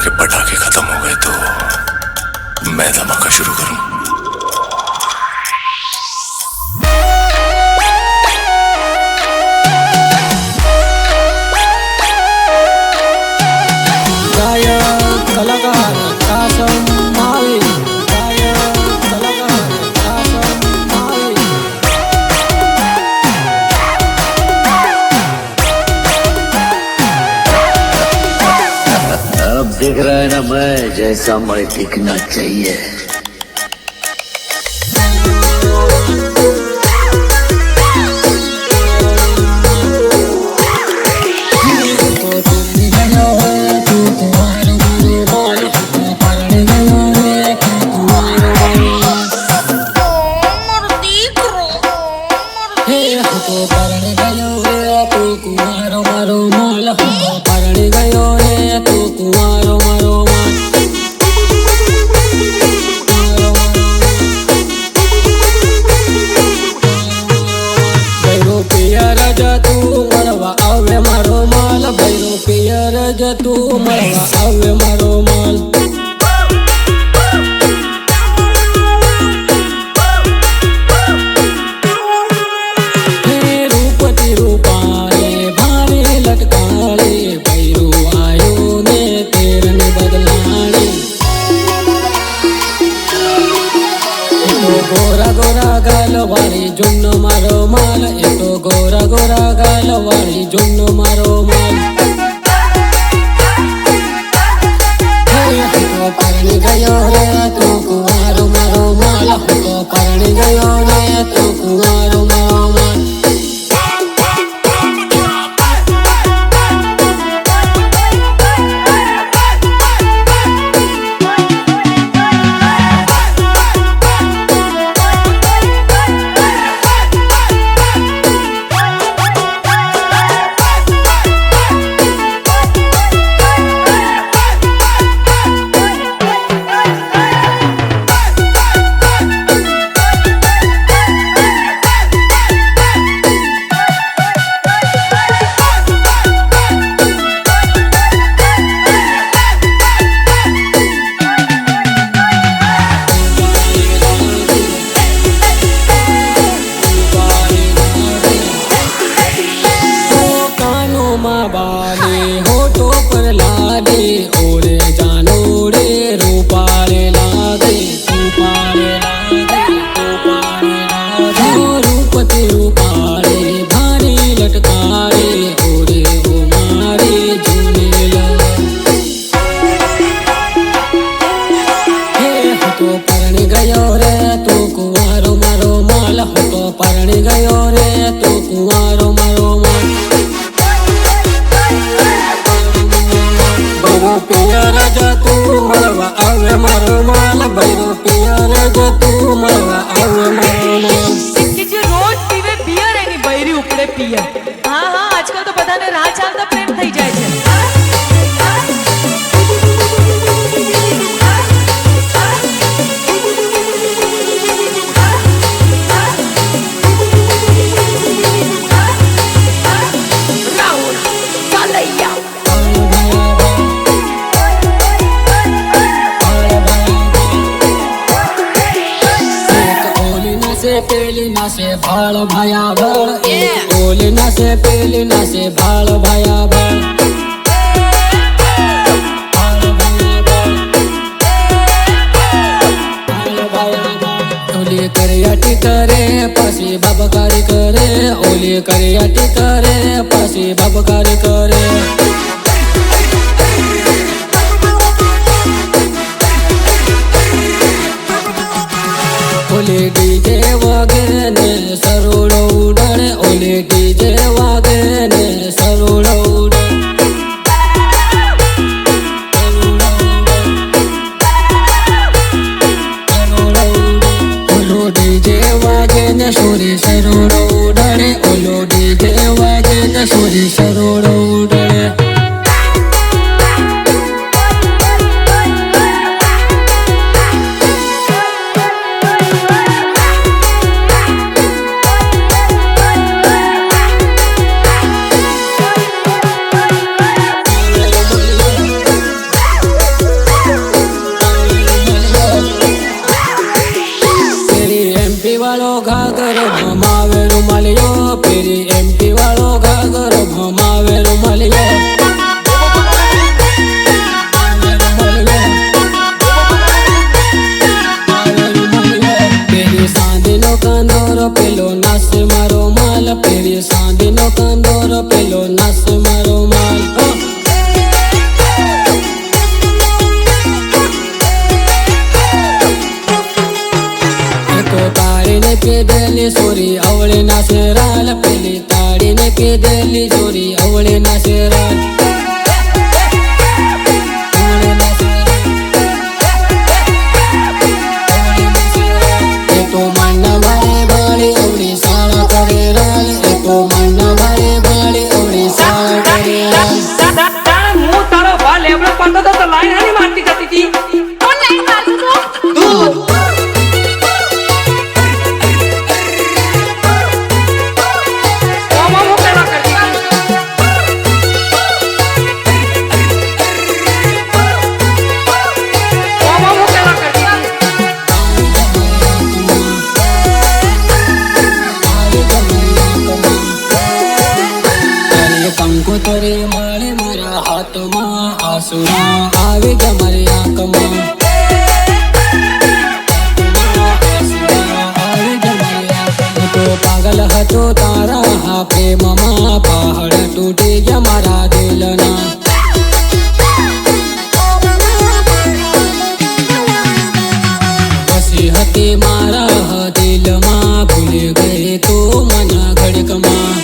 के पटाखे खत्म हो गए तो मैं धमाका शुरू करूं। गायक कलाकार कासम मावी, गायक कलाकार कासम मावी। अब दिख रहा है ना मैं जैसा मैं दिखना चाहिए। तू मरवा आवे मारो माल। रूपती रूपाले भारे लटकाले भैरू आयो ने तेरने बदलाने। तो गोरा गोरा गाल वाली जुन्न मारो माल, ये तो गोरा गोरा गाल वाली जुन्न मारो माल। परणी गयो रे तू कुंवारो मारो माल, तो परणी गयो रे तू कुंवारो मारो माल। परणी गयो रे तू कुंवारो मारो माल। भैरो पिया राजा तू मरवा आवे मारो माल, भैरो पिया राजा तू मरवा आवे मारो माल। જે રોજ પીવે બિયર એની બૈરી ઉપડે પિયર। હા હા આજકાલ તો બધાને રાહ ચાલતા પ્રેમ થઈ જાય છે। पेली ना से भाल भाया भाल, ओली ना से पेली ना से भाल भाया भाल। ओली करियाटी करे पासी बबकारी करे, ओली करियाटी करे पासी बबकारी करे। ओले डीजे वागे ने सरोड़ो उड़े, ओले डीजे वागे ने सरोड़ो उड़े। ओलो डीजे वागे ने सोरी सरोड़ो उड़े, ओलो डीजे वागे ने सोरी सरोड़ो उड़े। નાસે રાજ ઓરે નાસે એ તો મન વાળે વાળી અવળી સાળા કરે રાજ એ તો મન વાળે વાળી અવળી સાળા કરે રાજ હું તારો ભા લેબડો પડતો તો લાઈન હાની મારતી જતી હતી કોણ લાઈન મારતો તો તું ઓમો મોકલા કરતી ઓમો મોકલા કરતી કંકોતરે માળે મારા હાથમાં આંસુના આવી ગયા મારી આંખમાં તો પાગલ હતો તારા હા પ્રેમમાં પહાડ તૂટી ગયા મારા દિલના બસી હતી મારા દિલમાં ભૂલી ગઈ તું મન ઘડકમાં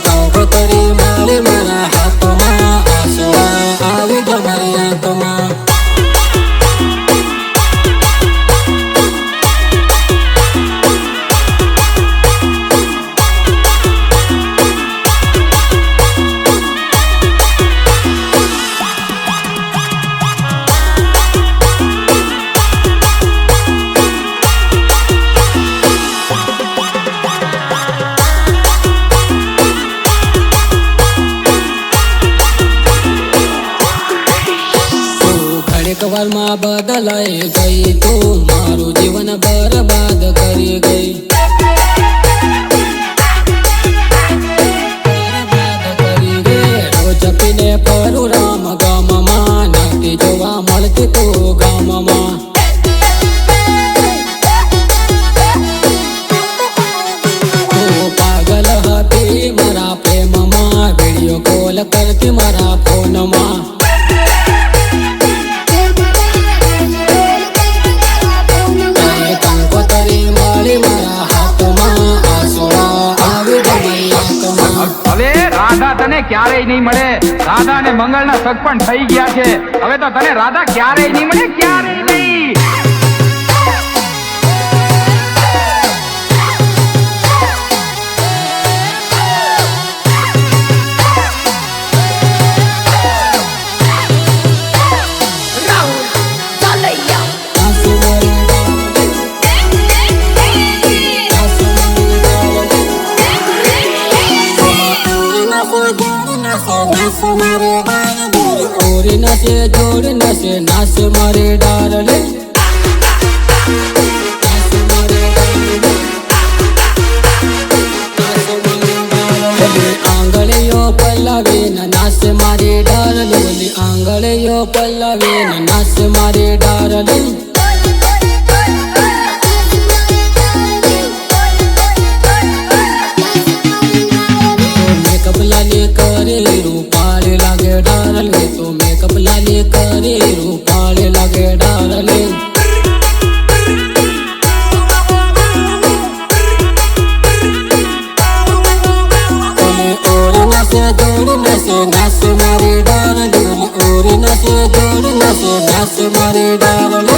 કંકોતરી માળે મારા હાથમાં આંસુના આવી ગયા મારી આંખમાં ઘડીક વારમાં બદલાઈ ગઈ તું મારું જીવન બરબાદ કરી ગઈ રોજ પીને ફરું રામ ગામમાં નાતી જોવા મળતી તું ગામમાં તું પાગલ હતી મારા પ્રેમમાં વિડીયો કોલ કરતી મારા ફોનમાં હવે રાધા તને ક્યારેય નહીં મળે રાધા અને મંગળના સગ પણ થઈ ગયા છે હવે તો તને રાધા ક્યારેય નહીં મળે ક્યારેય નહીં ઓરી નસે જોડ નસે નાસ મારે ડારલે આંગળીઓ પલ્લાવે નાસ મારે ડારલે આંગળીઓ પલ્લાવે નાસ મારે ડારલે મેકઅપ લાલી કરે રૂપાળી લાગે ડારલે તો મેકઅપ લાલી કરે રૂપાળી લાગે ડારલે ઓરી નસે જોડ નસે નાસ મારી ડારલે ઓરી નસે જોડ નસે નાસ મારી ડારલે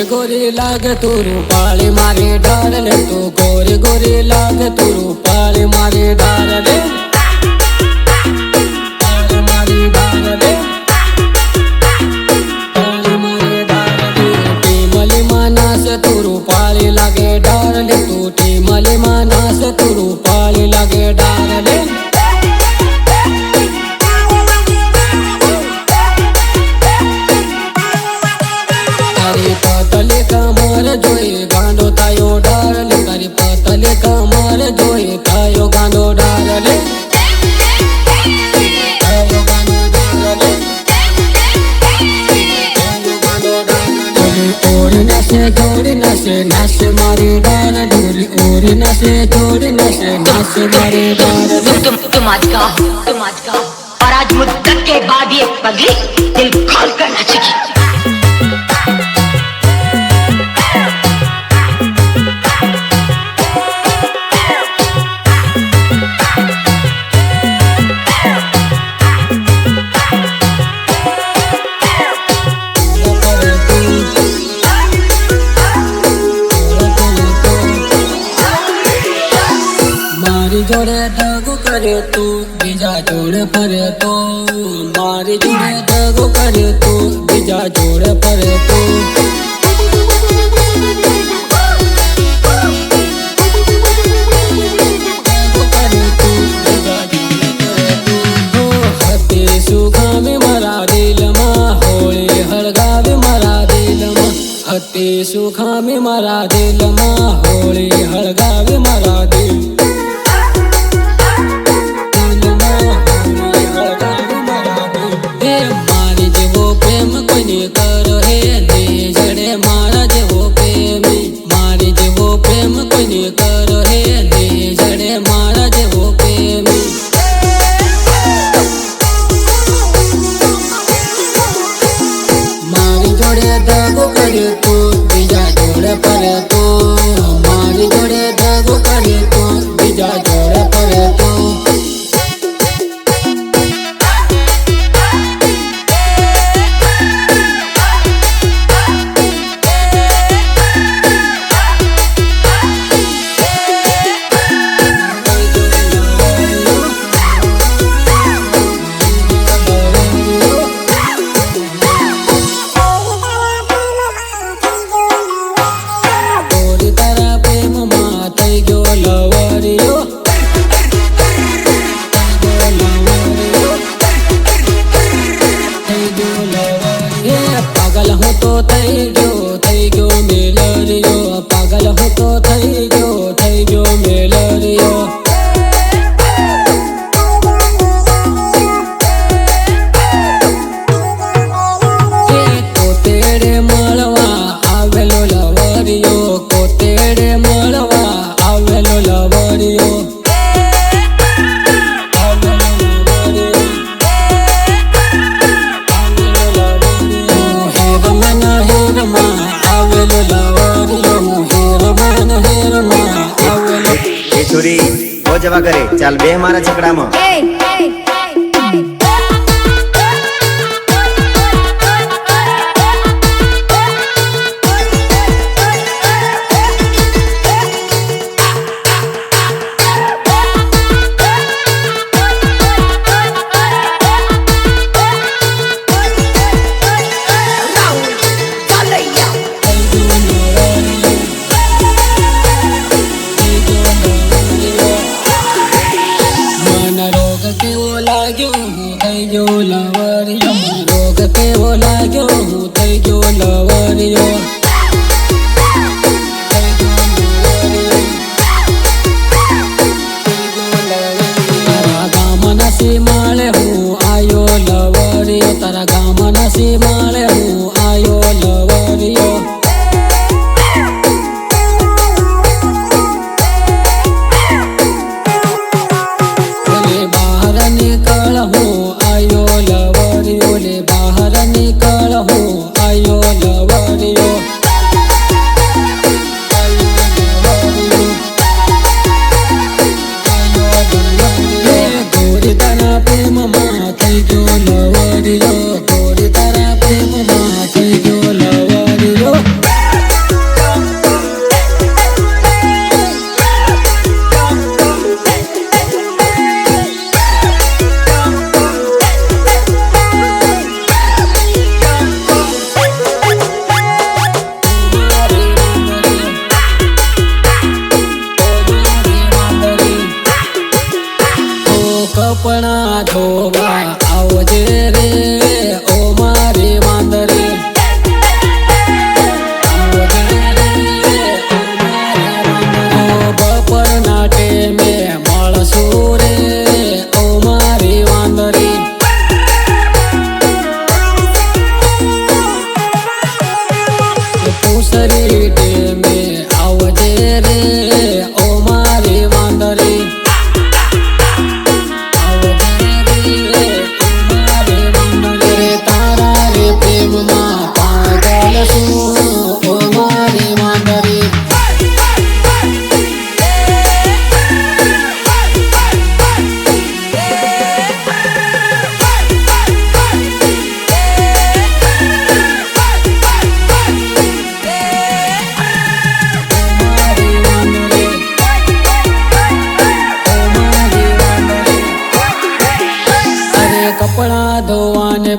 गोरी लाग तू रूपाली मारे डारले तू गोरी गोरी लाग तू रूपाली मारे डारले मारे डारले मारे डारले टीमली मानस तू रूपाली लागे डारले तू टीमली मानस तू रूपाली लागे डारले पतले कमर जोई गांडो तायो डारले तारी पतले कमर जोई तायो गांडो डारले नशे जोड़ नशे नशे मारे बार तुम आज गाओ और आज मुद्दत के बाद ये पगली दिल खोल कर नाचेगी। मारी जोड़े दगो करे तू बीजा जोड़े परे तो मारी जोड़े दगो करे तू बीजा जोड़े परे तो हते सुखावे मारा दिल मां होली हड़गावे मारा दिल मां हते सुखावे मारा दिल मां होली हड़गावे मारा दिल तो बीजा जोड़े परे तो मारी जोड़े दगो करे तो बीजा जोड़े परे तो पागल हो तो थई गयो मेलरियो पागल हो तो थई गयो मेलरियो को तेरे मळवा आवेलो लवरियो को तेरे मळवा आवेलो लवरियो छुरी हो जवा करे चाल बे मारा छकड़ा में लवरियो रोग पे वो लाग्यो थई गयो लवरियो तारा गाम नसी माळे हूँ आयो लवरियो तारा गाम नसी माळे हूँ आयो लवरियो बाहर निकल हूँ आयो लवरियो ले बाहर निकल हूँ आयो लवरियो गोरी तारा प्रेम मां थई गयो लवरियो गोरी तारा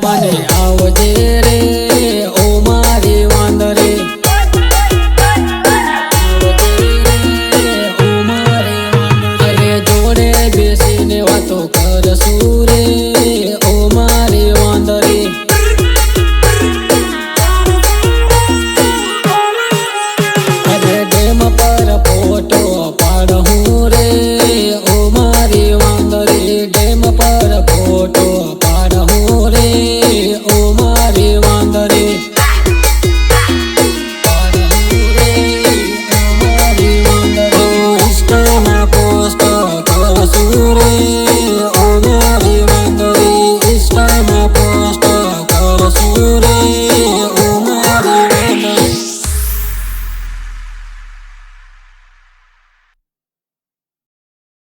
બને આવજે રે